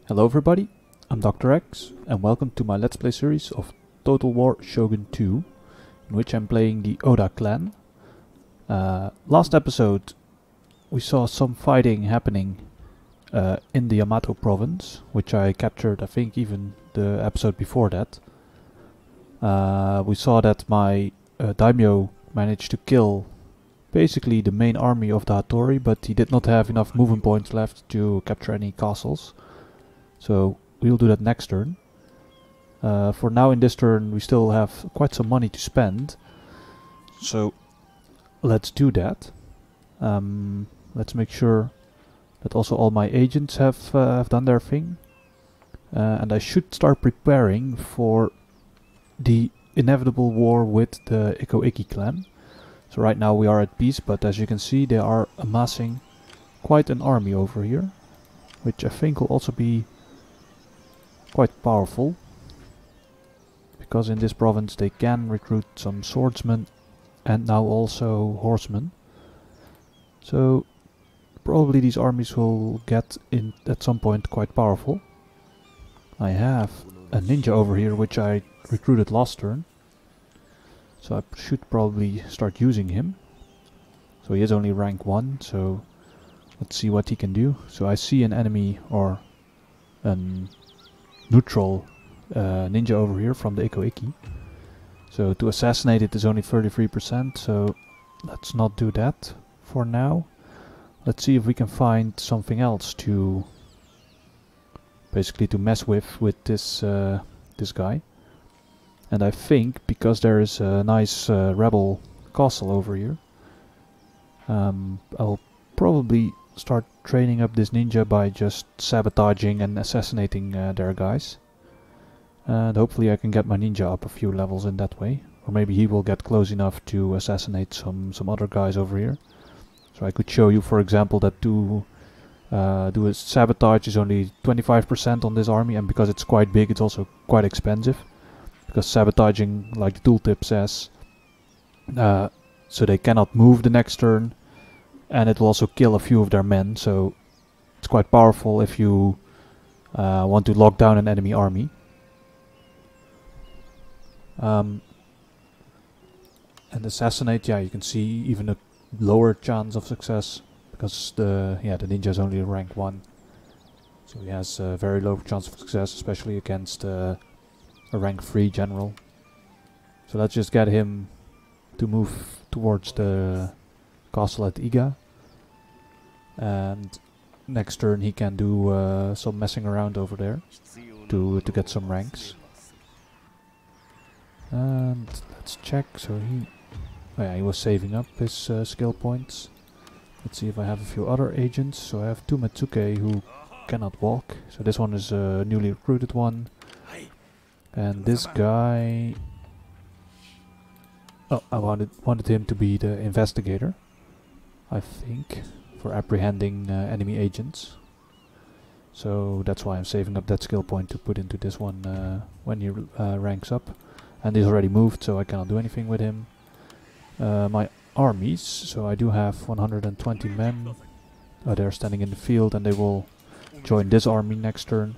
Hello everybody, I'm Dr. X and welcome to my Let's Play series of Total War Shogun 2, in which I'm playing the Oda clan. Last episode we saw some fighting happening in the Yamato province, which I captured I think even the episode before that. We saw that my daimyo managed to kill basically the main army of the Hattori, but he did not have enough movement points left to capture any castles. So we'll do that next turn. For now in this turn we still have quite some money to spend. So let's do that. Let's make sure that also all my agents have done their thing. And I should start preparing for the inevitable war with the Ikko Ikki clan. So right now we are at peace, but as you can see they are amassing quite an army over here, which I think will also be quite powerful, because in this province they can recruit some swordsmen and now also horsemen. So probably these armies will get in at some point quite powerful. I have a ninja over here which I recruited last turn, so I should probably start using him. So he is only rank 1, so let's see what he can do. So I see an enemy or an neutral ninja over here from the Ikko Ikki. So to assassinate it is only 33%, so let's not do that for now. Let's see if we can find something else to basically to mess with this this guy. And I think because there is a nice rebel castle over here, I'll probably start training up this ninja by just sabotaging and assassinating their guys. And hopefully I can get my ninja up a few levels in that way. Or maybe he will get close enough to assassinate some other guys over here. So I could show you, for example, that do a sabotage is only 25% on this army, and because it's quite big it's also quite expensive. Because sabotaging, like the tooltip says, so they cannot move the next turn, and it will also kill a few of their men, so it's quite powerful if you want to lock down an enemy army. And assassinate, yeah, you can see even a lower chance of success, because the ninja is only rank 1, so he has a very low chance of success, especially against a rank 3 general. So let's just get him to move towards the castle at Iga, and next turn he can do some messing around over there to get some ranks. And let's check. So he was saving up his skill points. Let's see if I have a few other agents. So I have two Metsuke who cannot walk, so this one is a newly recruited one. And this guy, oh, I wanted him to be the investigator, I think, for apprehending enemy agents. So that's why I'm saving up that skill point to put into this one when he ranks up. And he's already moved, so I cannot do anything with him. My armies, so I do have 120 men. They're standing in the field, and they will join this army next turn.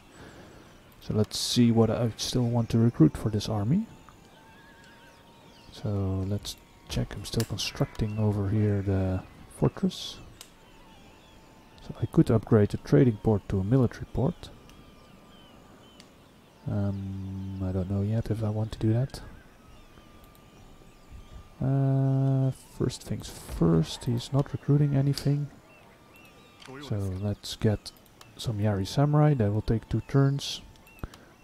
So let's see what I still want to recruit for this army. So let's check. I'm still constructing over here the fortress. So I could upgrade the trading port to a military port. I don't know yet if I want to do that. First things first, he's not recruiting anything. So let's get some Yari Samurai. That will take 2 turns.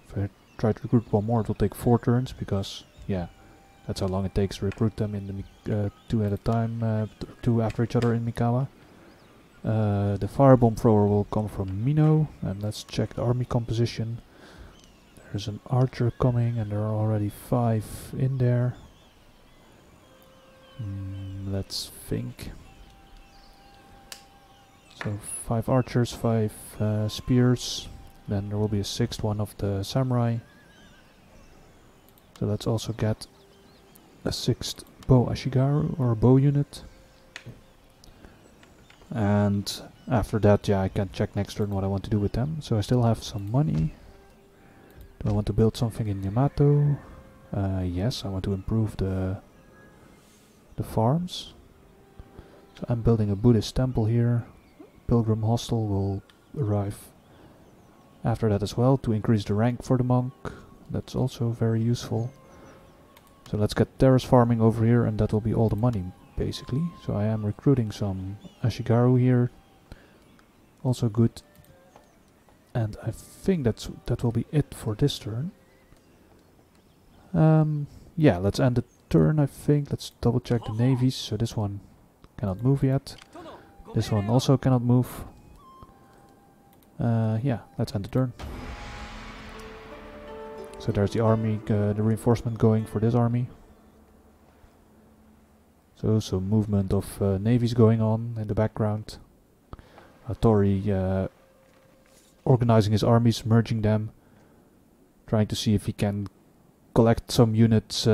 If I try to recruit one more, it will take 4 turns, because yeah, that's how long it takes to recruit them in the 2 at a time, 2 after each other in Mikawa. The firebomb thrower will come from Mino, and let's check the army composition. There's an archer coming, and there are already 5 in there. Let's think. So 5 archers, 5 spears. Then there will be a 6th one of the samurai. So let's also get a 6th bow ashigaru or bow unit. And after that, yeah, I can check next turn what I want to do with them. So I still have some money. Do I want to build something in Yamato? Yes, I want to improve the farms. So I'm building a Buddhist temple here. Pilgrim hostel will arrive after that as well to increase the rank for the monk. That's also very useful. So let's get terrace farming over here, and that will be all the money basically. So I am recruiting some Ashigaru here. Also good. And I think that will be it for this turn. Yeah, let's end the turn, I think. Let's double check the navies. So this one cannot move yet. This one also cannot move. Yeah, let's end the turn. So there's the army, the reinforcement going for this army. So some movement of navies going on in the background. Hattori organizing his armies, merging them, trying to see if he can collect some units,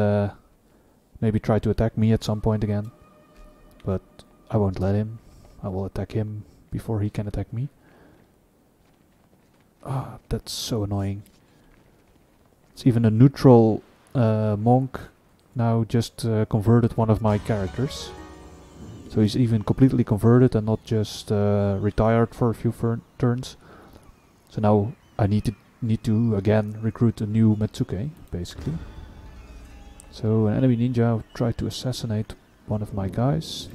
maybe try to attack me at some point again. But I won't let him. I will attack him before he can attack me. Ah, that's so annoying. It's even a neutral monk now just converted one of my characters. So he's even completely converted and not just retired for a few turns. So now I need to again recruit a new Metsuke, basically. So an enemy ninja tried to assassinate one of my guys.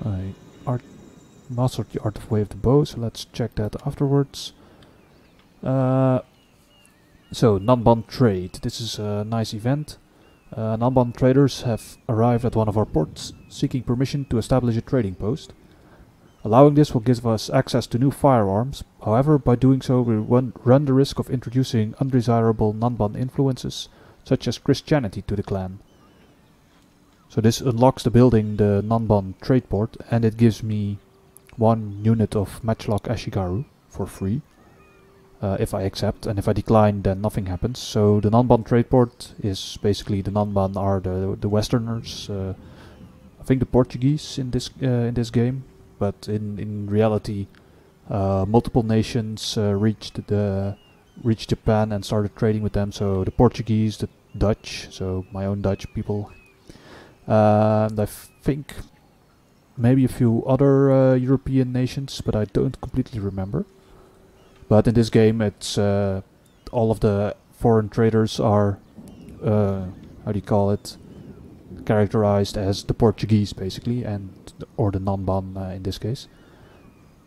I mastered the art of way of the bow, so let's check that afterwards. So Nanban trade. This is a nice event. Nanban traders have arrived at one of our ports, seeking permission to establish a trading post. Allowing this will give us access to new firearms. However, by doing so we run the risk of introducing undesirable Nanban influences, such as Christianity, to the clan. So this unlocks the building, the Nanban trade port, and it gives me 1 unit of matchlock Ashigaru for free. If I accept, and if I decline then nothing happens. So the Nanban trade port is basically, the Nanban are the Westerners, I think the Portuguese in this game, but in reality multiple nations reached Japan and started trading with them. So the Portuguese, the Dutch, so my own Dutch people, and I think maybe a few other European nations, but I don't completely remember. But in this game, it's all of the foreign traders are, how do you call it, characterized as the Portuguese, basically, or the Nanban in this case,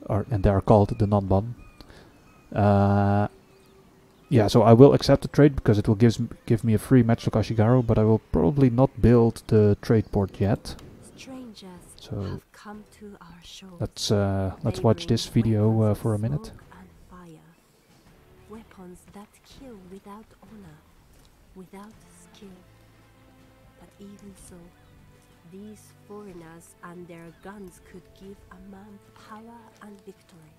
and they are called the Nanban. Yeah, so I will accept the trade because it will give me a free matchlock Ashigaru, but I will probably not build the trade port yet. So let's watch this video for a minute. Weapons that kill without honor, without skill. But even so, these foreigners and their guns could give a man power and victory.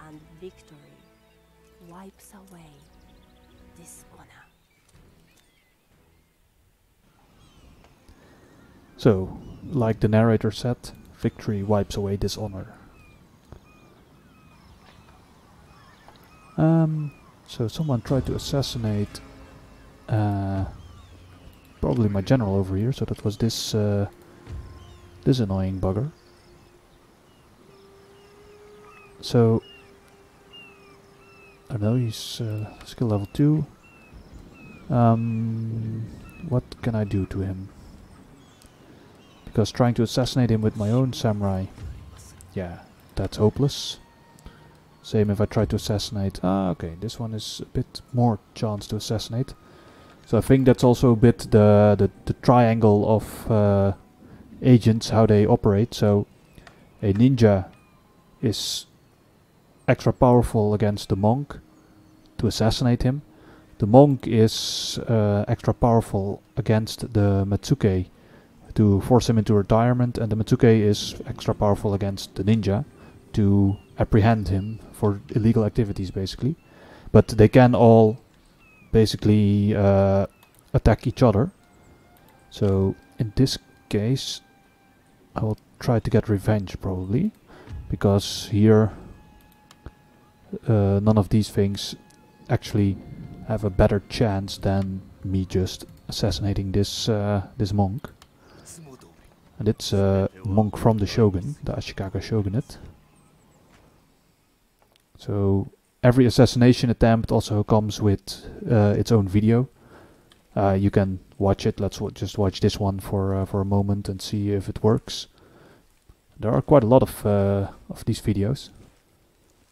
And victory wipes away dishonor. So, like the narrator said, victory wipes away dishonor. So someone tried to assassinate probably my general over here, so that was this annoying bugger. So I don't know, he's skill level 2. What can I do to him? Because trying to assassinate him with my own samurai, yeah, that's hopeless. Same if I try to assassinate. Ah, okay, this one is a bit more chance to assassinate. So I think that's also a bit the triangle of agents, how they operate. So a ninja is extra powerful against the monk to assassinate him. The monk is extra powerful against the Metsuke to force him into retirement, and the Metsuke is extra powerful against the ninja to apprehend him for illegal activities, basically. But they can all basically attack each other. So in this case I will try to get revenge probably, because here none of these things actually have a better chance than me just assassinating this this monk. And it's a monk from the Shogun, the Ashikaga Shogunate. So every assassination attempt also comes with its own video. You can watch it. Let's just watch this one for a moment and see if it works. There are quite a lot of these videos.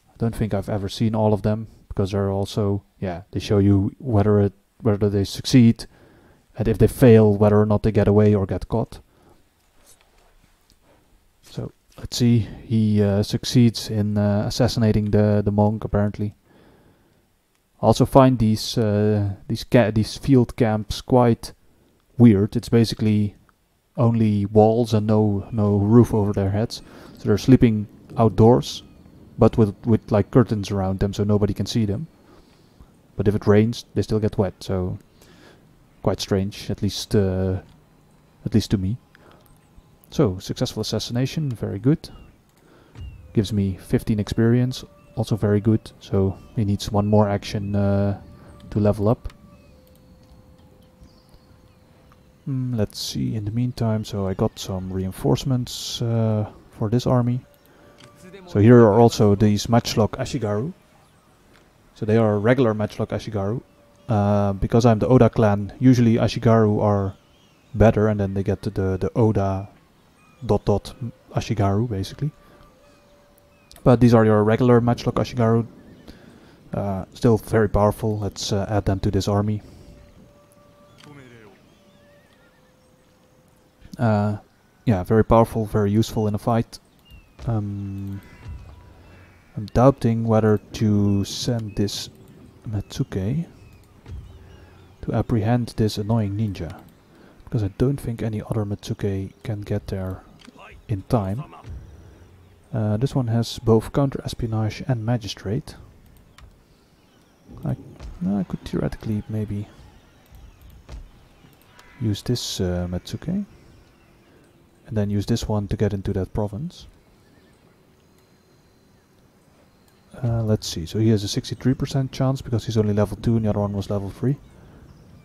I don't think I've ever seen all of them, because they're also, yeah, they show you whether they succeed, and if they fail, whether or not they get away or get caught. So let's see. He succeeds in assassinating the monk, apparently. I also find these field camps quite weird. It's basically only walls and no roof over their heads, so they're sleeping outdoors, but with like curtains around them, so nobody can see them. But if it rains, they still get wet. So quite strange, at least to me. So successful assassination, very good. Gives me 15 experience. Also very good, so he needs one more action to level up. Let's see, in the meantime, so I got some reinforcements for this army. So here are also these matchlock Ashigaru. So they are regular matchlock Ashigaru. Because I'm the Oda clan, usually Ashigaru are better, and then they get to the Oda ... Ashigaru, basically. But these are your regular matchlock Ashigaru. Still very powerful. Let's add them to this army. Yeah, very powerful, very useful in a fight. I'm doubting whether to send this Matsuke to apprehend this annoying ninja, because I don't think any other Matsuke can get there in time. This one has both counter-espionage and magistrate. I could theoretically maybe use this Matsuke, and then use this one to get into that province. Let's see, so he has a 63% chance because he's only level 2 and the other one was level 3.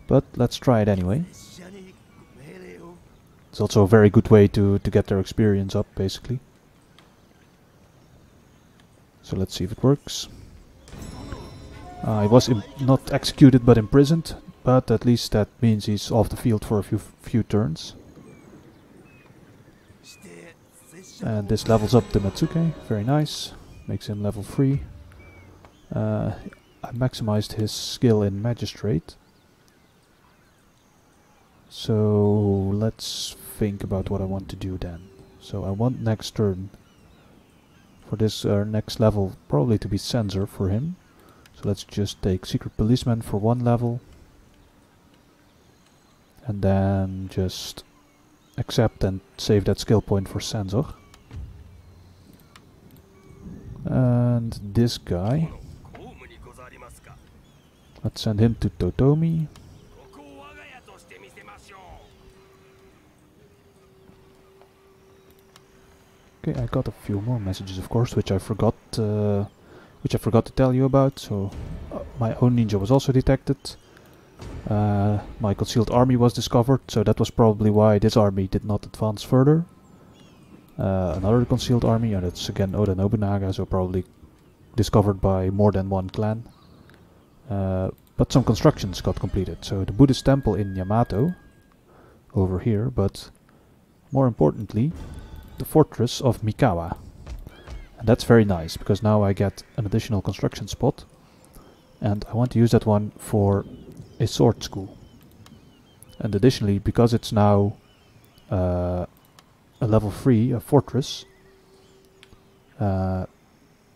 But let's try it anyway. It's also a very good way to get their experience up, basically. So let's see if it works. He was not executed but imprisoned, but at least that means he's off the field for a few turns. And this levels up the Matsuke, very nice, makes him level 3. I maximized his skill in magistrate. So let's think about what I want to do then. So I want next turn for this next level probably to be censor for him. So let's just take secret policeman for 1 level. And then just accept and save that skill point for censor. And this guy, let's send him to Totomi. Okay, I got a few more messages, of course, which I forgot to tell you about. So my own ninja was also detected. My concealed army was discovered, so that was probably why this army did not advance further. Another concealed army, and that's again Oda Nobunaga, so probably discovered by more than one clan. But some constructions got completed. So the Buddhist temple in Yamato, over here, but more importantly, the fortress of Mikawa. And that's very nice, because now I get an additional construction spot, and I want to use that one for a sword school. And additionally, because it's now a level 3, a fortress,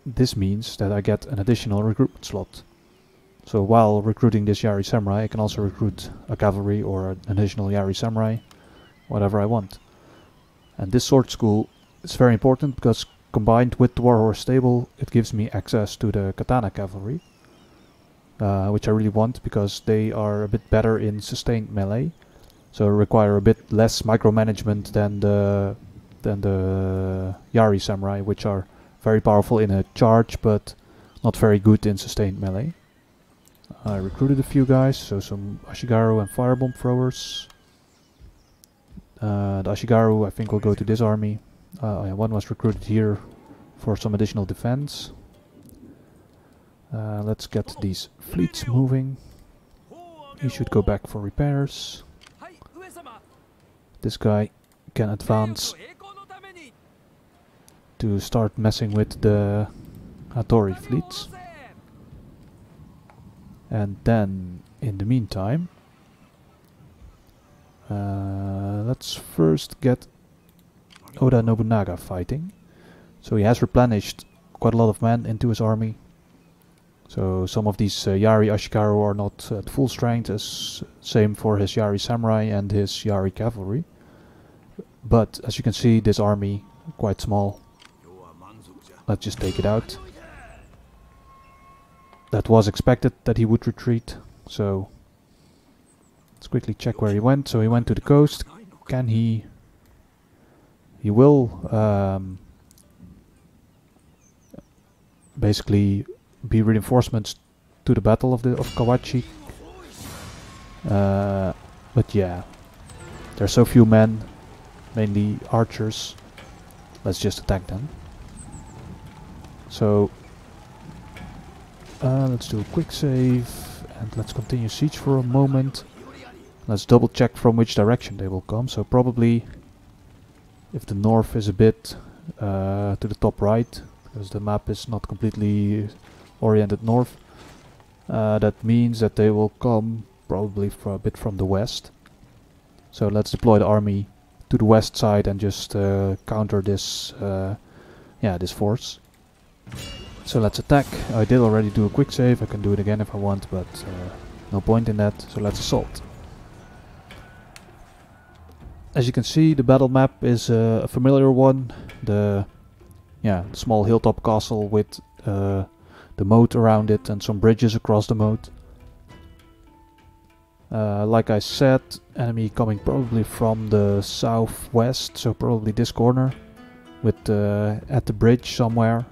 this means that I get an additional recruitment slot. So while recruiting this Yari Samurai, I can also recruit a cavalry or an additional Yari Samurai, whatever I want. And this sword school is very important because combined with the Warhorse stable, it gives me access to the Katana cavalry, which I really want because they are a bit better in sustained melee, so require a bit less micromanagement than the than the Yari Samurai, which are very powerful in a charge, but not very good in sustained melee. I recruited a few guys, so some Ashigaru and firebomb throwers. The Ashigaru I think will go to this army. One was recruited here for some additional defense. Let's get these fleets moving. He should go back for repairs. This guy can advance to start messing with the Hattori fleets. And then, in the meantime, let's first get Oda Nobunaga fighting. So he has replenished quite a lot of men into his army. So some of these Yari Ashigaru are not at full strength, as same for his Yari Samurai and his Yari Cavalry. But as you can see, this army quite small. Let's just take it out. That was expected that he would retreat, so let's quickly check where he went. So he went to the coast. Can he? He will basically be reinforcements to the battle of Kawachi. But yeah, there's so few men, mainly archers. Let's just attack them. So let's do a quick save and let's continue siege for a moment. Let's double check from which direction they will come. So probably if the north is a bit to the top right, because the map is not completely oriented north, that means that they will come probably for a bit from the west. So let's deploy the army to the west side and just counter this this force. So let's attack. I did already do a quick save, I can do it again if I want, but no point in that, so let's assault. As you can see, the battle map is a familiar one. The small hilltop castle with the moat around it and some bridges across the moat. Like I said, enemy coming probably from the southwest, so probably this corner, with at the bridge somewhere.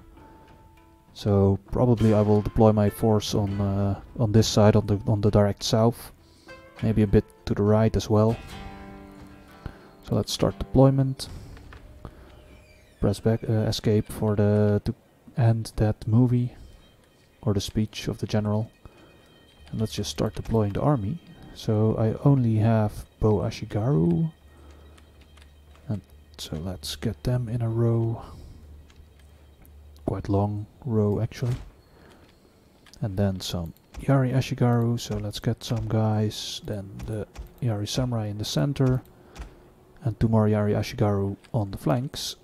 So probably I will deploy my force on this side, on the direct south, maybe a bit to the right as well. So let's start deployment. Press back escape for to end that movie or the speech of the general, and let's just start deploying the army. So I only have Bo Ashigaru, and so let's get them in a row. Quite long row actually. And then some Yari Ashigaru, so let's get some guys. Then the Yari Samurai in the center, and 2 more Yari Ashigaru on the flanks.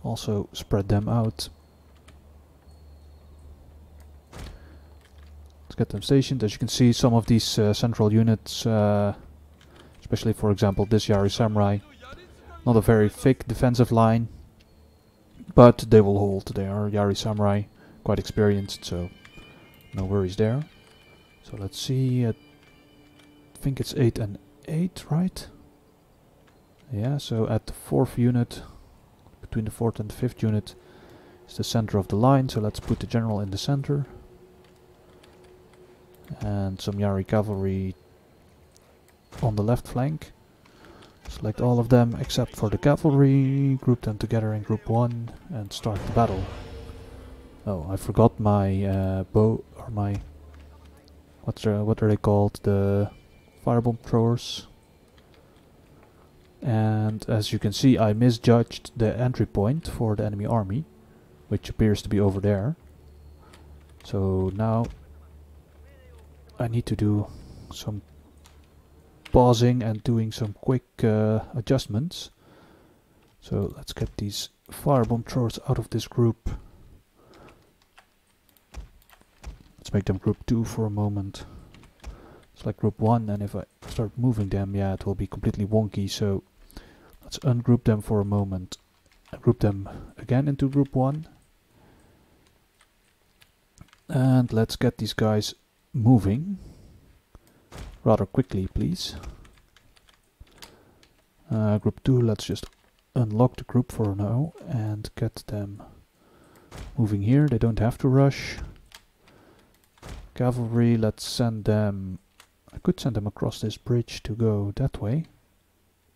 Also spread them out. Let's get them stationed. As you can see, some of these central units, especially for example this Yari Samurai, not a very thick defensive line, but they will hold. They are Yari Samurai, quite experienced, so no worries there. So let's see, I think it's 8 and 8, right? Yeah, so at the 4th unit, between the 4th and the 5th unit, is the center of the line, so let's put the general in the center. And some Yari cavalry on the left flank. Select all of them except for the cavalry, group them together in group 1 and start the battle. Oh, I forgot my bow, or my, what are they called, the firebomb throwers. And as you can see, I misjudged the entry point for the enemy army, which appears to be over there. So now I need to do some pausing and doing some quick adjustments. So let's get these firebomb throwers out of this group. Let's make them group 2 for a moment. Select group 1, and if I start moving them, yeah, it will be completely wonky, so let's ungroup them for a moment and group them again into group 1. And let's get these guys moving rather quickly, please. Group 2, let's just unlock the group for now and get them moving here. They don't have to rush. Cavalry, let's send them... I could send them across this bridge to go that way.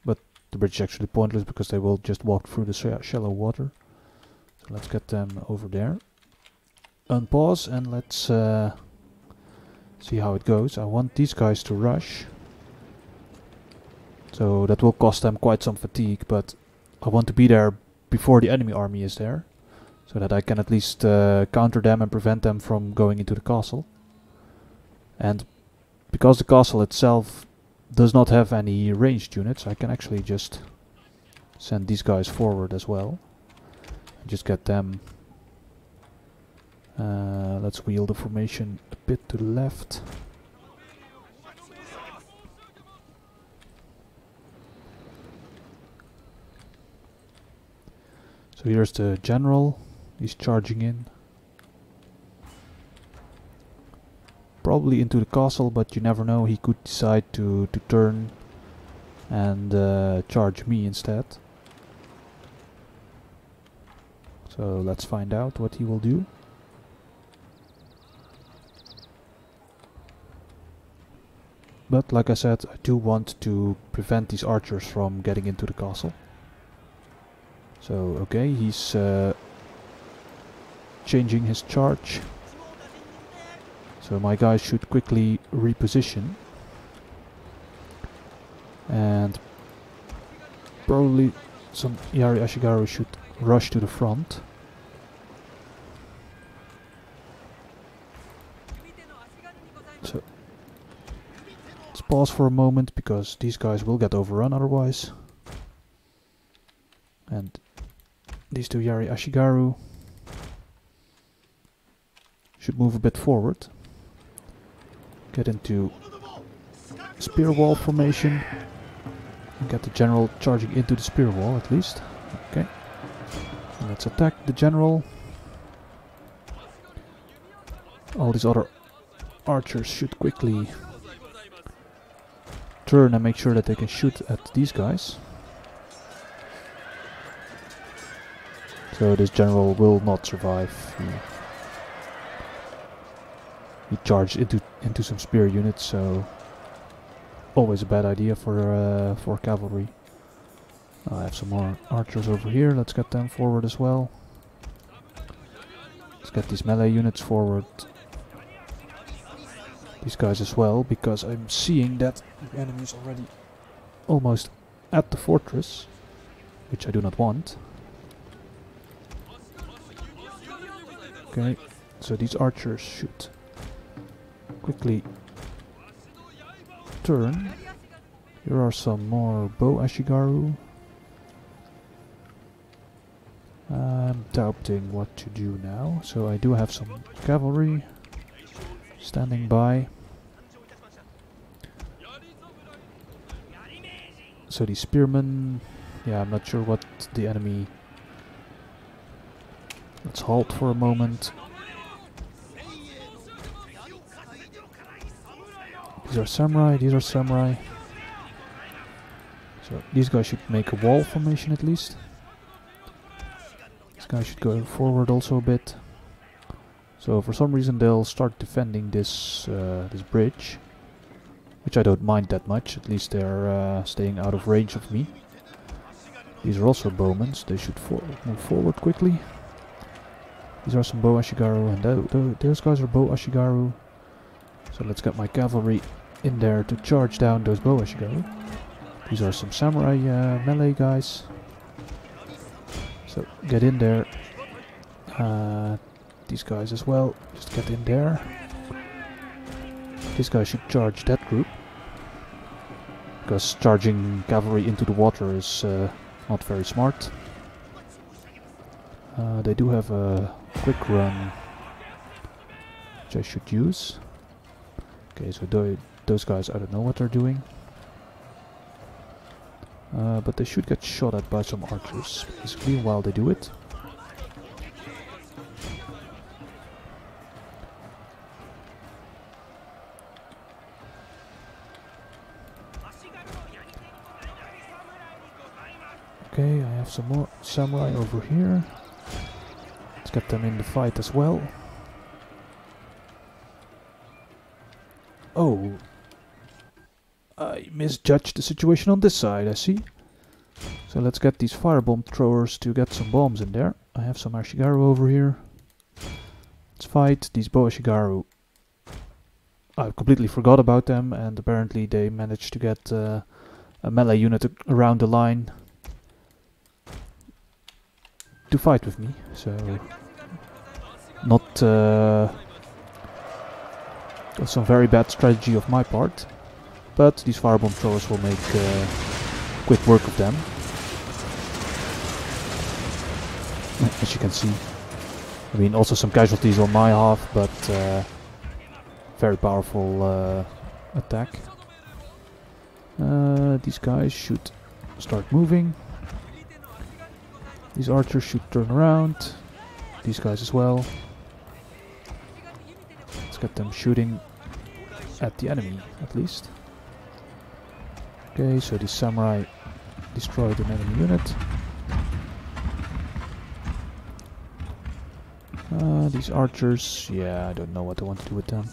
But the bridge is actually pointless because they will just walk through the shallow water. So let's get them over there. Unpause and let's see how it goes. I want these guys to rush. So that will cost them quite some fatigue, but I want to be there before the enemy army is there. So that I can at least counter them and prevent them from going into the castle. And because the castle itself does not have any ranged units, I can actually just send these guys forward as well. And just get them... let's wheel the formation a bit to the left. So here's the general. He's charging in. Probably into the castle, but you never know. He could decide to turn and charge me instead. So let's find out what he will do. But like I said, I do want to prevent these archers from getting into the castle. So okay, he's changing his charge. So my guys should quickly reposition. And probably some Yari Ashigaru should rush to the front. So let's pause for a moment because these guys will get overrun otherwise. And these two Yari Ashigaru should move a bit forward. Get into spear wall formation. And get the general charging into the spear wall at least. Okay. And let's attack the general. All these other archers should quickly turn and make sure that they can shoot at these guys. So this general will not survive. He charged into some spear units, so always a bad idea for cavalry. I have some more archers over here. Let's get them forward as well. Let's get these melee units forward. These guys as well, because I'm seeing that the enemy is already almost at the fortress, which I do not want. Okay, so these archers should quickly turn. Here are some more bow Ashigaru. I'm doubting what to do now, so I do have some cavalry standing by. So these spearmen, yeah, I'm not sure what the enemy... Let's halt for a moment. These are samurai. So these guys should make a wall formation at least. This guy should go forward also a bit. So for some reason they'll start defending this this bridge, which I don't mind that much. At least they're staying out of range of me. These are also bowmen. They should move forward quickly. These are some bow Ashigaru, and those guys are bow Ashigaru. So let's get my cavalry in there to charge down those bow Ashigaru. These are some samurai melee guys. So get in there. These guys as well, just get in there. This guy should charge that group, because charging cavalry into the water is not very smart. They do have a quick run, which I should use. Okay, so those guys, I don't know what they're doing. But they should get shot at by some archers, basically, while they do it. have some more samurai over here. Let's get them in the fight as well. Oh, I misjudged the situation on this side, I see. So let's get these firebomb throwers to get some bombs in there. I have some Ashigaru over here. Let's fight these Bow Ashigaru. I completely forgot about them, and apparently they managed to get a melee unit around the line to fight with me. So not some very bad strategy of my part, but these firebomb throwers will make quick work of them. As you can see, I mean, also some casualties on my half, but very powerful attack. These guys should start moving. These archers should turn around. These guys as well. Let's get them shooting at the enemy, at least. Okay, so these samurai destroyed an enemy unit. These archers, yeah, I don't know what I want to do with them.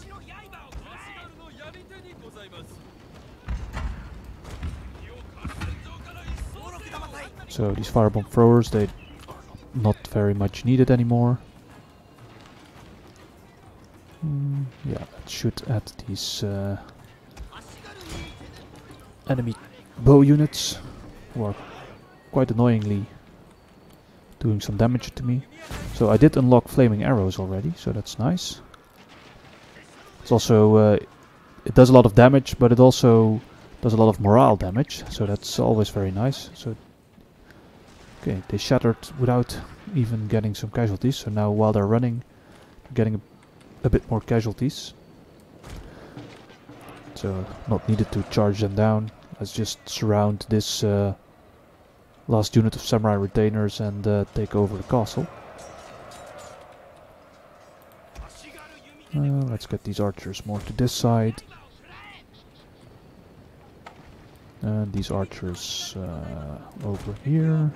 So these firebomb throwers, they are not very much needed anymore. Yeah, let's shoot at these enemy bow units, who are quite annoyingly doing some damage to me. So I did unlock flaming arrows already, so that's nice. It's also it does a lot of damage, but it also does a lot of morale damage, so that's always very nice. So okay, they shattered without even getting some casualties, so now while they're running, they're getting a bit more casualties. So not needed to charge them down. Let's just surround this last unit of samurai retainers and take over the castle. Let's get these archers more to this side. And these archers over here.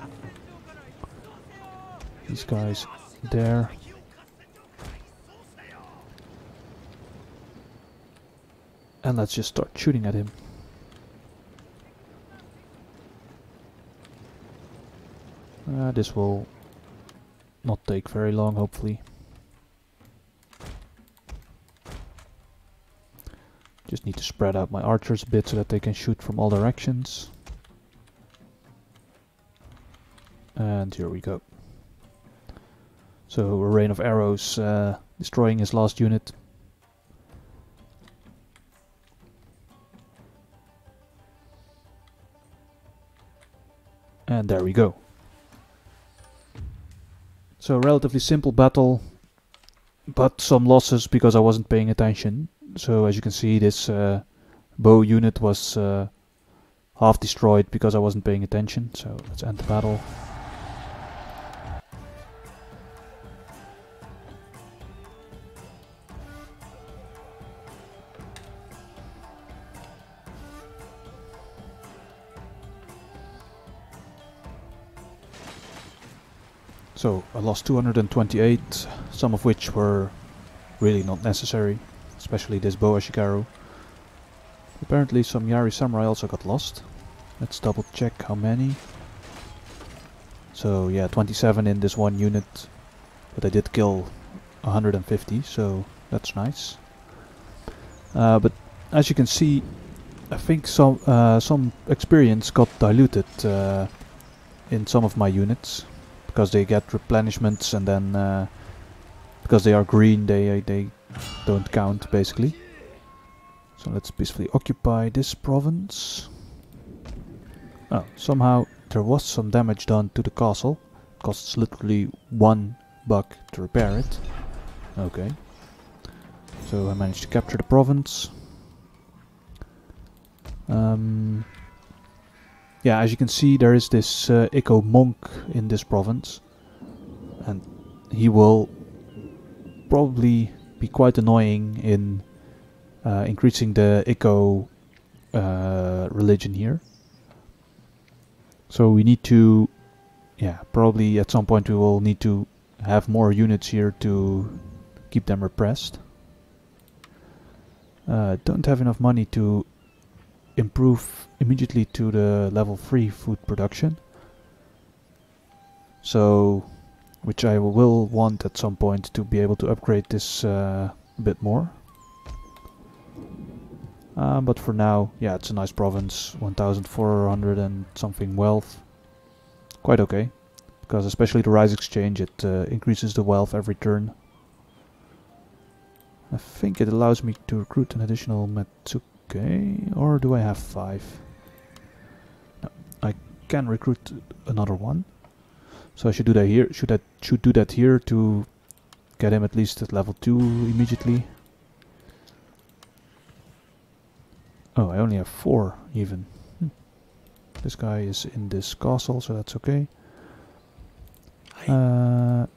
These guys there. And let's just start shooting at him. This will not take very long, hopefully. Just need to spread out my archers a bit so that they can shoot from all directions. And here we go. So a rain of arrows destroying his last unit. And there we go. So relatively simple battle, but some losses because I wasn't paying attention. So as you can see, this bow unit was half destroyed because I wasn't paying attention. So let's end the battle. So I lost 228, some of which were really not necessary, especially this Bow Ashigaru. Apparently some Yari Samurai also got lost. Let's double check how many. So yeah, 27 in this one unit, but I did kill 150, so that's nice. But as you can see, I think some experience got diluted in some of my units. Because they get replenishments, and then because they are green, they don't count basically. So let's peacefully occupy this province. Oh, somehow there was some damage done to the castle. It costs literally $1 to repair it. Okay. So I managed to capture the province. Yeah, as you can see, there is this Ikko monk in this province, and he will probably be quite annoying in increasing the Ikko religion here. So we need to yeah, probably at some point we will need to have more units here to keep them repressed. Don't have enough money to improve immediately to the level 3 food production. So, which I will want at some point to be able to upgrade this a bit more. But for now, yeah, it's a nice province, 1400 and something wealth. Quite okay, because especially the Rise Exchange, it increases the wealth every turn. I think it allows me to recruit an additional Matsuke, or do I have 5? No, I can recruit another one. So I should do that here. Should do that here to get him at least at level 2 immediately. Oh, I only have 4 even. This guy is in this castle, so that's okay. I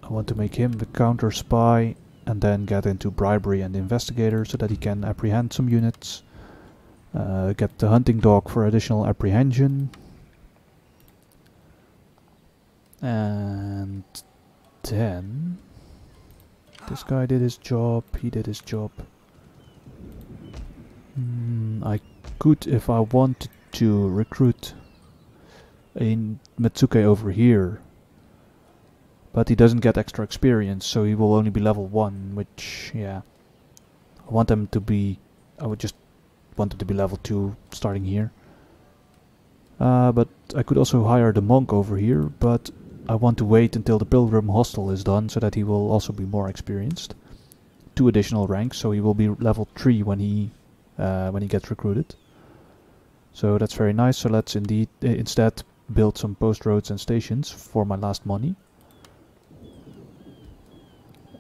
want to make him the counter spy and then get into bribery and investigator so that he can apprehend some units. Get the hunting dog for additional apprehension. And then this guy did his job, he did his job. I could, if I wanted to, recruit a Matsuke over here. But he doesn't get extra experience, so he will only be level 1, which, yeah. I want him to be, I would just want him to be level 2 starting here. But I could also hire the monk over here, but I want to wait until the pilgrim hostel is done so that he will also be more experienced. 2 additional ranks, so he will be level 3 when he gets recruited. So that's very nice. So let's indeed instead build some post roads and stations for my last money.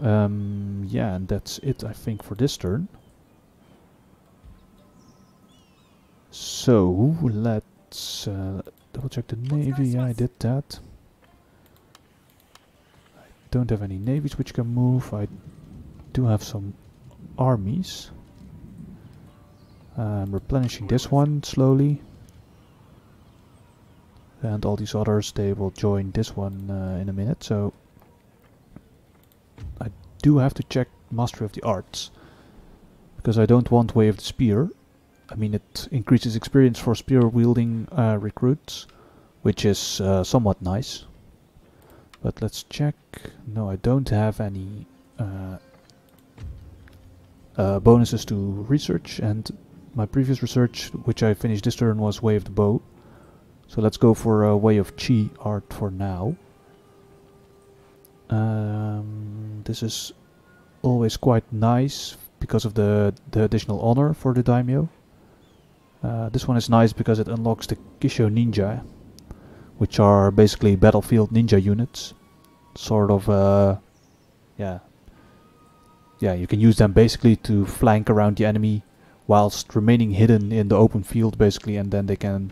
Yeah, and that's it, I think, for this turn. So let's double check the navy. Yeah, I did that. I don't have any navies which can move. I do have some armies. I'm replenishing this one slowly. And all these others, they will join this one in a minute. So I do have to check Mastery of the Arts, because I don't want Way of the Spear. I mean, it increases experience for spear wielding recruits, which is somewhat nice. But let's check. No, I don't have any bonuses to research, and my previous research, which I finished this turn, was Way of the Bow. So let's go for a Way of Chi art for now. This is always quite nice because of the additional honor for the daimyo. This one is nice because it unlocks the Kisho Ninja, which are basically battlefield ninja units. Sort of, yeah, you can use them basically to flank around the enemy whilst remaining hidden in the open field, basically, and then they can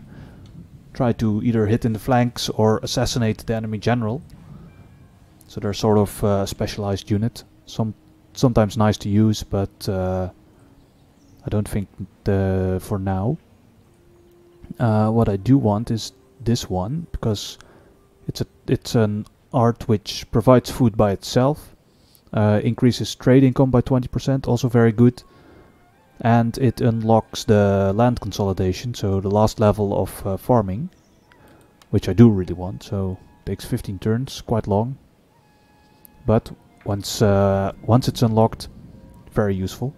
try to either hit in the flanks or assassinate the enemy general. So they're sort of a specialized unit. Sometimes nice to use, but I don't think for now. What I do want is this one, because it's an art which provides food by itself, increases trade income by 20%, also very good, and it unlocks the land consolidation, so the last level of farming, which I do really want. So takes 15 turns, quite long, but once it's unlocked, very useful.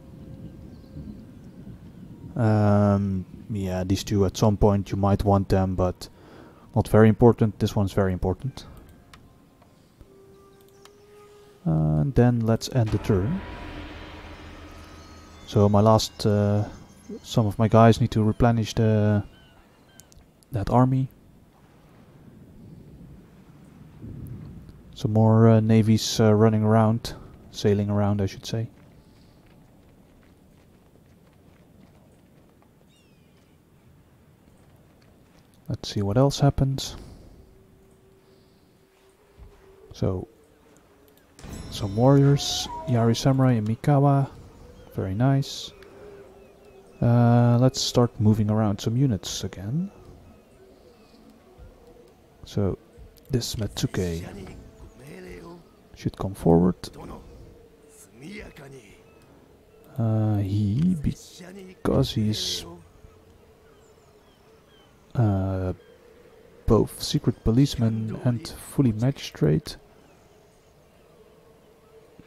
Yeah, these two at some point you might want them, but not very important. This one's very important. And then let's end the turn. So my last, some of my guys need to replenish that army. Some more navies running around, sailing around, I should say. Let's see what else happens. So, some warriors, Yari Samurai and Mikawa, very nice. Let's start moving around some units again. So this Metsuke should come forward. Because he's both secret policeman and fully magistrate.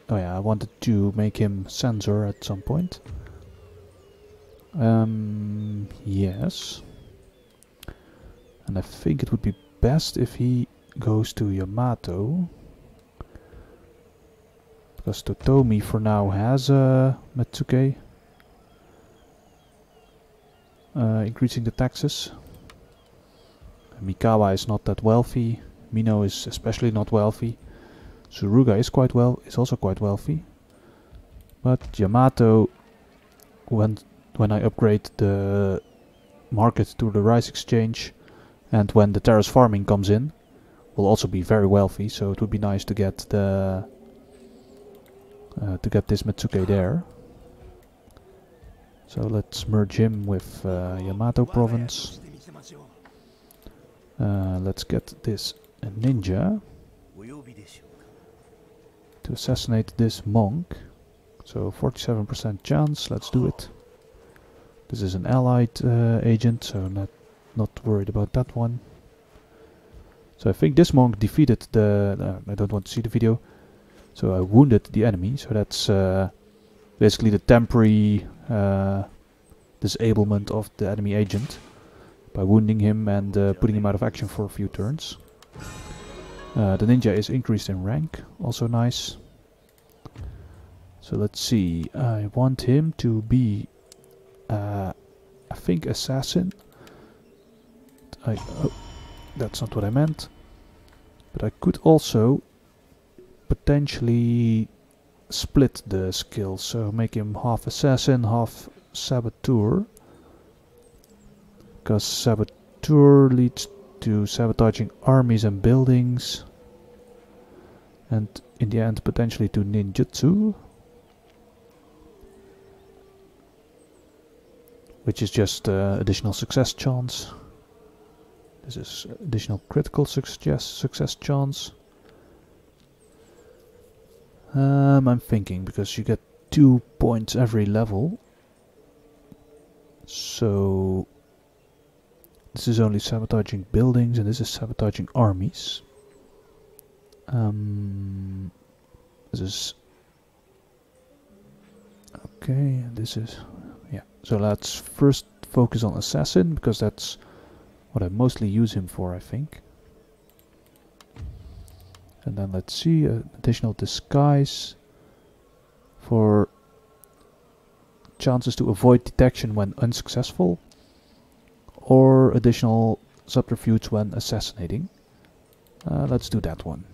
Oh yeah, I wanted to make him censor at some point. Yes. And I think it would be best if he goes to Yamato. Because Totomi for now has Metsuke. Increasing the taxes. Mikawa is not that wealthy. Mino is especially not wealthy. Suruga is also quite wealthy. But Yamato, when I upgrade the market to the rice exchange, and when the terrace farming comes in, will also be very wealthy. So it would be nice to get the this Metsuke there. So let's merge him with Yamato province. Let's get this ninja to assassinate this monk. So 47% chance, let's do it. This is an allied agent, so not worried about that one. So I think this monk defeated the... I don't want to see the video. So I wounded the enemy, so that's basically the temporary disablement of the enemy agent. By wounding him and putting him out of action for a few turns. The ninja is increased in rank, also nice. So let's see, I want him to be, I think, assassin. Oh, that's not what I meant. But I could also potentially split the skills, so make him half assassin, half saboteur. Because saboteur leads to sabotaging armies and buildings. And in the end potentially to ninjutsu. Which is just additional success chance. This is additional critical success chance. I'm thinking, because you get 2 points every level. So this is only sabotaging buildings and this is sabotaging armies. This is... okay, this is... yeah, so let's first focus on assassin, because that's what I mostly use him for, I think. And then let's see, additional disguise for chances to avoid detection when unsuccessful, or additional subterfuge when assassinating. Let's do that one.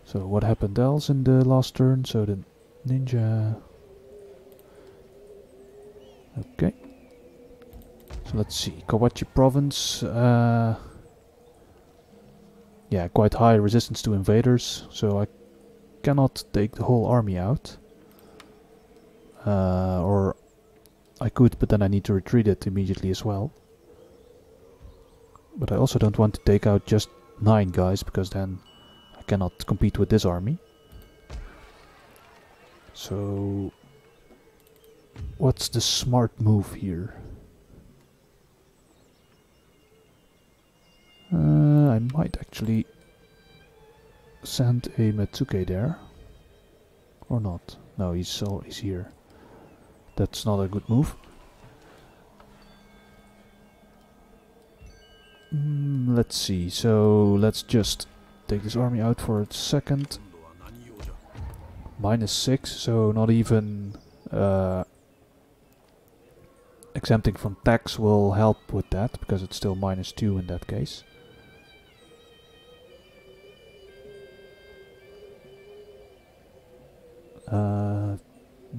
So what happened else in the last turn? So the ninja... okay. So let's see, Kawachi province, yeah, quite high resistance to invaders, so I cannot take the whole army out. Or I could, but then I need to retreat it immediately as well. But I also don't want to take out just 9 guys, because then I cannot compete with this army. So what's the smart move here? I might actually send a Metsuke there. Or not. No, he's here. That's not a good move. Let's see. So let's just take this army out for a second. -6, so not even exempting from tax will help with that, because it's still -2 in that case.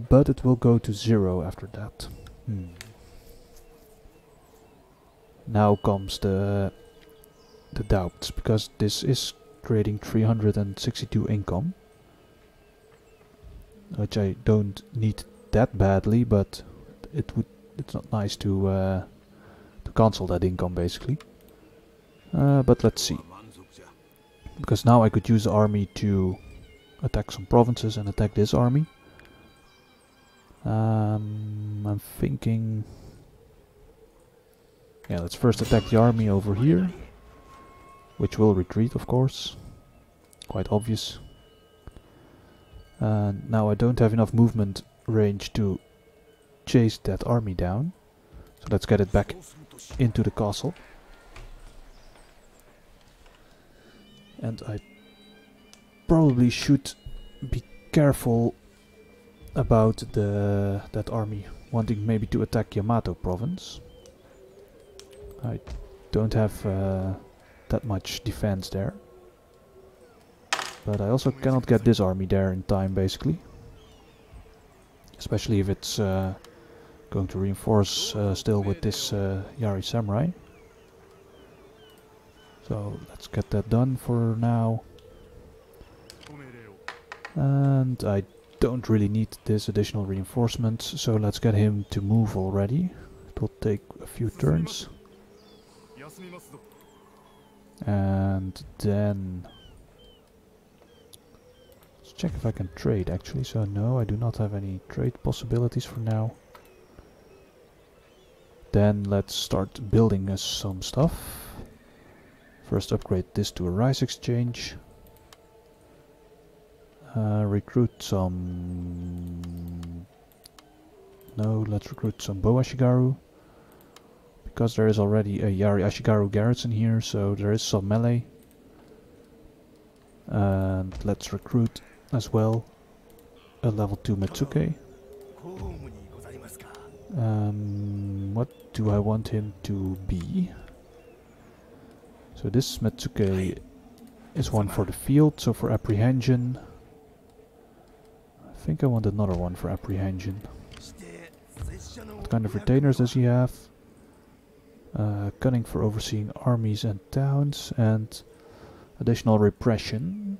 But it will go to 0 after that. Now comes the doubts, because this is creating 362 income, which I don't need that badly, but it's not nice to cancel that income basically. But let's see. Because now I could use the army to attack some provinces and attack this army. I'm thinking... Yeah, let's first attack the army over here. Which will retreat, of course. Quite obvious. Now I don't have enough movement range to chase that army down. So let's get it back into the castle. And I probably should be careful about that army wanting maybe to attack Yamato province. I don't have that much defense there. But I also cannot get this army there in time, basically. Especially if it's going to reinforce still with this Yari Samurai. So let's get that done for now. And I don't really need this additional reinforcement, so let's get him to move already. It will take a few turns. And then... let's check if I can trade actually. So no, I do not have any trade possibilities for now. Then let's start building us some stuff. First upgrade this to a rice exchange. Recruit some... No, let's recruit some Bow Ashigaru. Because there is already a Yari Ashigaru garrison here, so there is some melee. And let's recruit as well a level 2 Metsuke. What do I want him to be? So this Metsuke is one for the field, so for apprehension. I think I want another one for apprehension. What kind of retainers does he have? Cunning for overseeing armies and towns, and additional repression.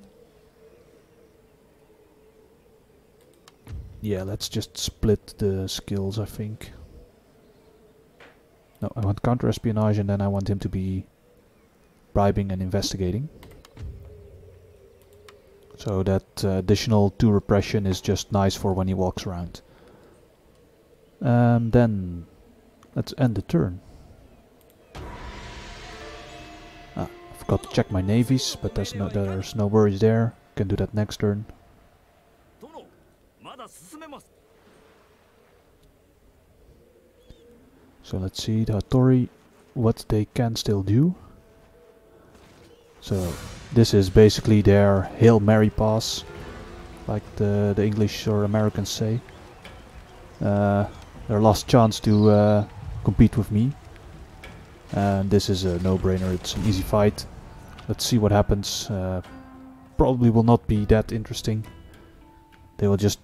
Yeah, let's just split the skills, I think. No, I want counter-espionage, and then I want him to be bribing and investigating. So that additional 2 repression is just nice for when he walks around. Then let's end the turn. I forgot to check my navies, but there's no worries there. Can do that next turn. So let's see the Hattori, what they can still do. So this is basically their Hail Mary pass, like the English or Americans say. Their last chance to compete with me. And this is a no-brainer, it's an easy fight. Let's see what happens. Probably will not be that interesting. They will just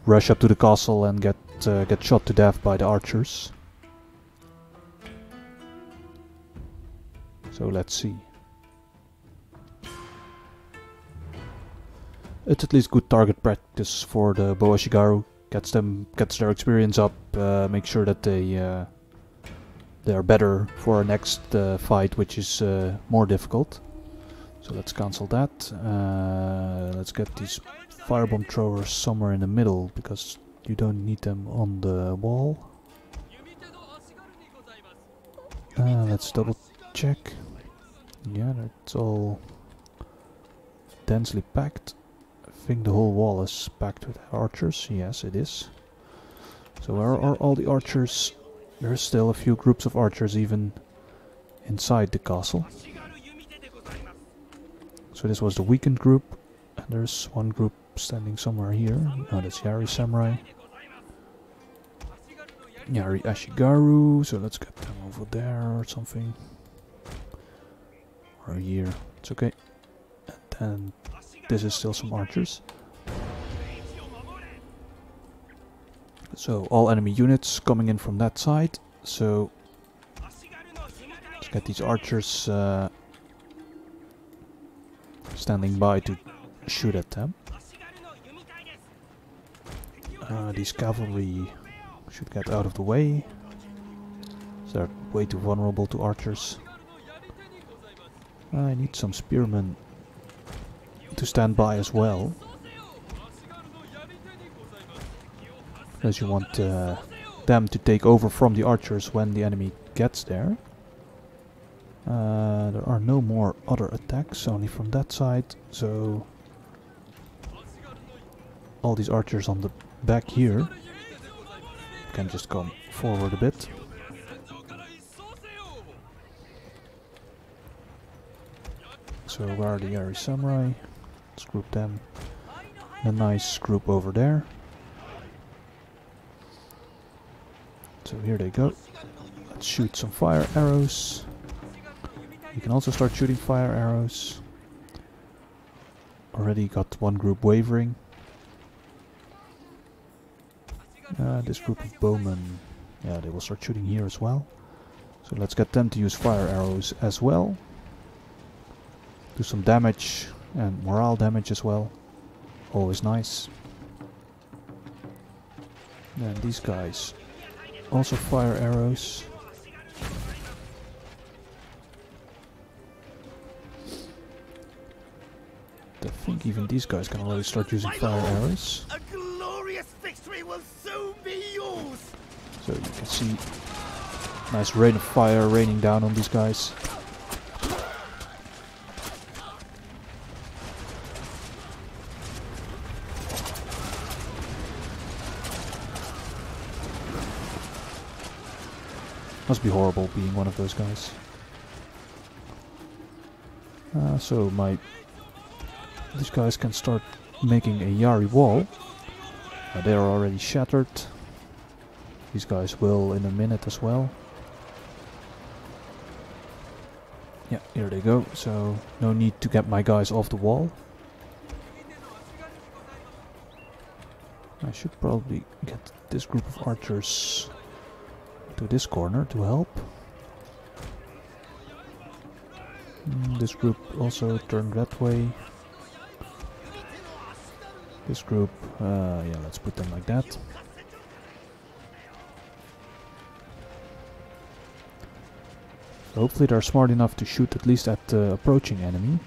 rush up to the castle and get shot to death by the archers. So let's see. It's at least good target practice for the Bow Ashigaru. Gets their experience up. Make sure that they are better for our next fight, which is more difficult. So let's cancel that. Let's get these firebomb throwers somewhere in the middle, because you don't need them on the wall. Let's double check. Yeah, it's all densely packed. I think the whole wall is packed with archers. Yes, it is. So where are all the archers? There's still a few groups of archers even inside the castle. So this was the weakened group. And there's one group standing somewhere here. Oh, that's Yari Samurai. Yari Ashigaru. So let's get them over there or something. Or here. It's okay. And then this is still some archers. So all enemy units coming in from that side. So let's get these archers standing by to shoot at them. These cavalry should get out of the way. They're way too vulnerable to archers. I need some spearmen to stand by as well, because you want them to take over from the archers when the enemy gets there. There are no more other attacks, only from that side, so all these archers on the back here can just come forward a bit. So where are the Yari Samurai? Let's group them. A nice group over there. So here they go. Let's shoot some fire arrows. You can also start shooting fire arrows. Already got one group wavering. This group of bowmen, yeah, they will start shooting here as well. So let's get them to use fire arrows as well. Do some damage and morale damage as well. Always nice. And these guys also fire arrows. I think even these guys can already start using fire arrows. A glorious victory will soon be yours. So you can see nice rain of fire raining down on these guys. Must be horrible being one of those guys. So these guys can start making a Yari wall. They are already shattered. These guys will in a minute as well. Yeah, here they go. So no need to get my guys off the wall. I should probably get this group of archers to this corner to help. This group also turned that way. This group, yeah, let's put them like that. So hopefully they're smart enough to shoot at least at the approaching enemy.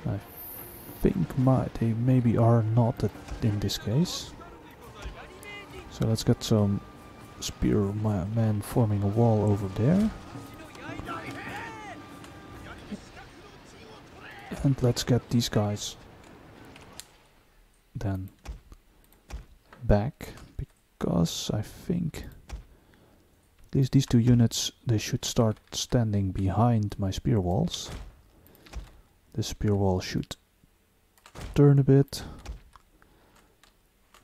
I think they maybe are not in this case. So let's get some spearmen forming a wall over there. And let's get these guys then back, because I think at least these two units, they should start standing behind my spear walls. This spear wall should turn a bit.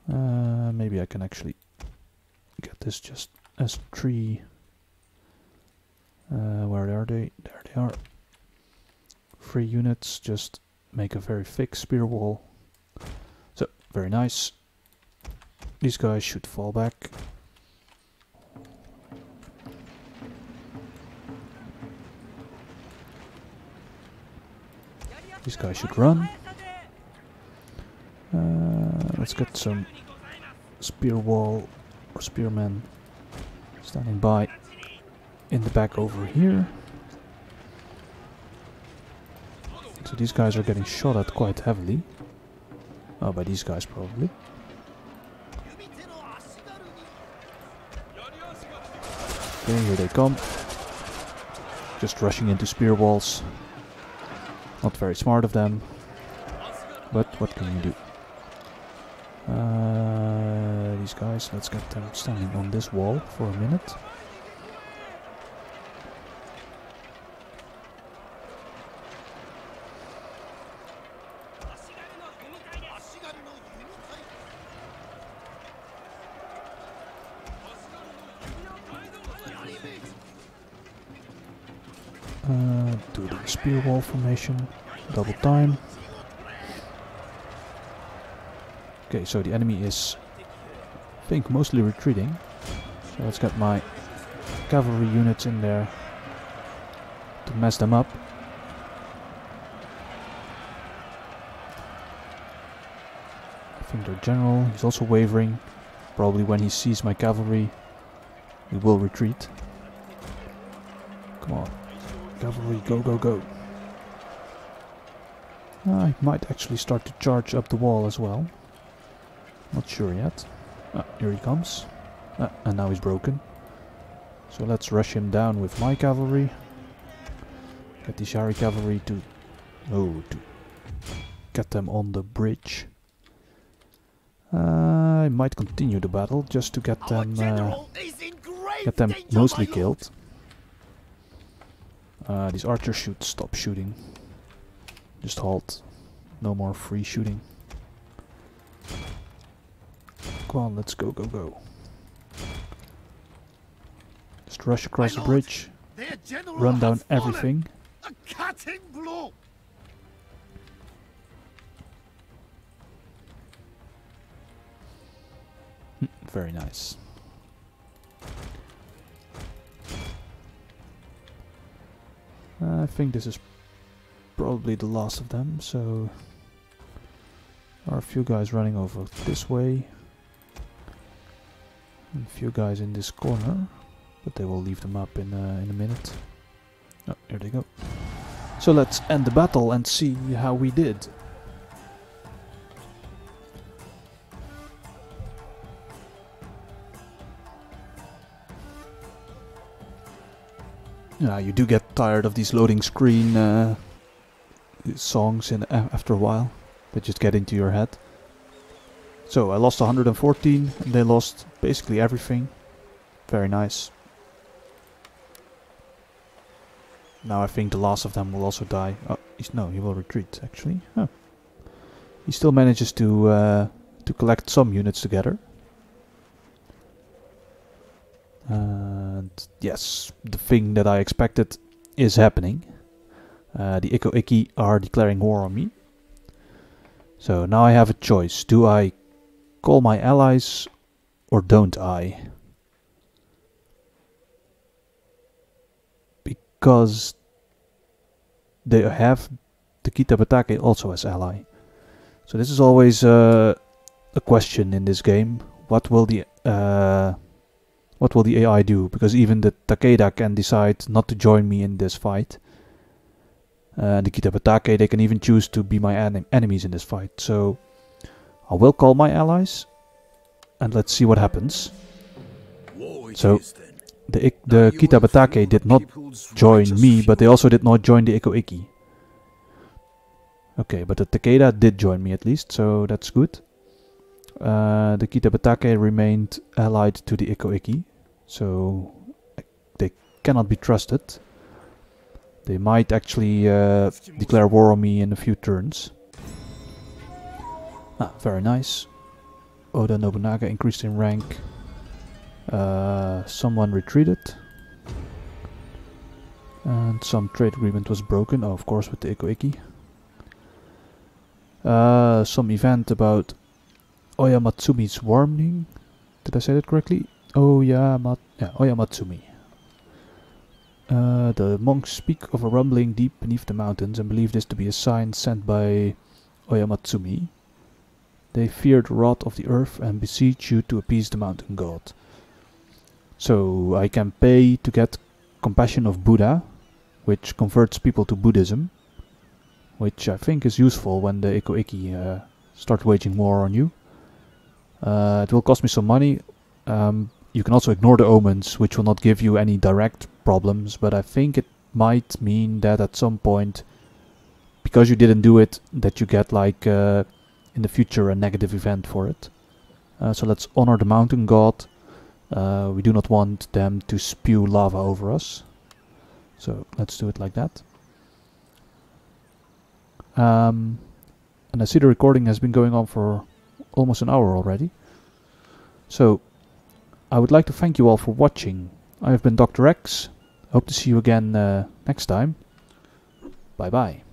Maybe I can actually get this just as 3. Where are they? There they are. 3 units, just make a very thick spear wall. So, very nice. These guys should fall back. These guys should run. Let's get some spear wall or spearmen standing by in the back over here. So these guys are getting shot at quite heavily. Oh, by these guys probably. Okay, here they come. Just rushing into spear walls. Not very smart of them. But what can you do? These guys, let's get them standing on this wall for a minute. Do the spear wall formation, double time. Okay, so the enemy is, I think, mostly retreating. So let's get my cavalry units in there to mess them up. I think their general, he's also wavering. Probably when he sees my cavalry, he will retreat. Come on. Cavalry, go, go, go. I might actually start to charge up the wall as well. Not sure yet. Here he comes. And now he's broken. So let's rush him down with my cavalry. Get the Shari cavalry to get them on the bridge. I might continue the battle just to get them mostly killed. These archers should stop shooting. Just halt. No more free shooting. Come on, let's go, go, go. Just rush across the bridge. Run down everything. A cutting blow. Very nice. I think this is probably the last of them, so there are a few guys running over this way. And a few guys in this corner, but they will leave them up in a minute. Oh, here they go. So let's end the battle and see how we did. Yeah, you do get tired of these loading screen songs after a while. They just get into your head. So I lost 114, and they lost basically everything. Very nice. Now I think the last of them will also die. Oh, no, he will retreat actually. Oh. He still manages to collect some units together. And yes, the thing that I expected is happening. The Ikko Ikki are declaring war on me. So now I have a choice. Do I call my allies or don't I? Because they have the Kita Batake also as ally. So this is always a question in this game. What will the AI do? Because even the Takeda can decide not to join me in this fight. The Kita Batake, they can even choose to be my enemies in this fight. So I will call my allies and let's see what happens. So the Kita Batake did not join me, but they also did not join the Ikko Ikki. Okay, but the Takeda did join me at least, so that's good. The Kita Batake remained allied to the Ikko Ikki, so they cannot be trusted. They might actually declare war on me in a few turns. Ah, very nice. Oda Nobunaga increased in rank. Someone retreated. And some trade agreement was broken, of course, with the Ikko Ikki. Some event about Oyamatsumi's warning. Did I say that correctly? Oyamatsumi. The monks speak of a rumbling deep beneath the mountains and believe this to be a sign sent by Oyamatsumi. They fear the wrath of the earth and beseech you to appease the mountain god. So I can pay to get compassion of Buddha, which converts people to Buddhism, which I think is useful when the Ikko Ikki start waging war on you. It will cost me some money. You can also ignore the omens, which will not give you any direct problems, but I think it might mean that at some point, because you didn't do it, that you get like in the future a negative event for it. So let's honor the mountain god. We do not want them to spew lava over us. So let's do it like that. And I see the recording has been going on for almost an hour already. So I would like to thank you all for watching. I have been Dr. X. Hope to see you again next time. Bye bye.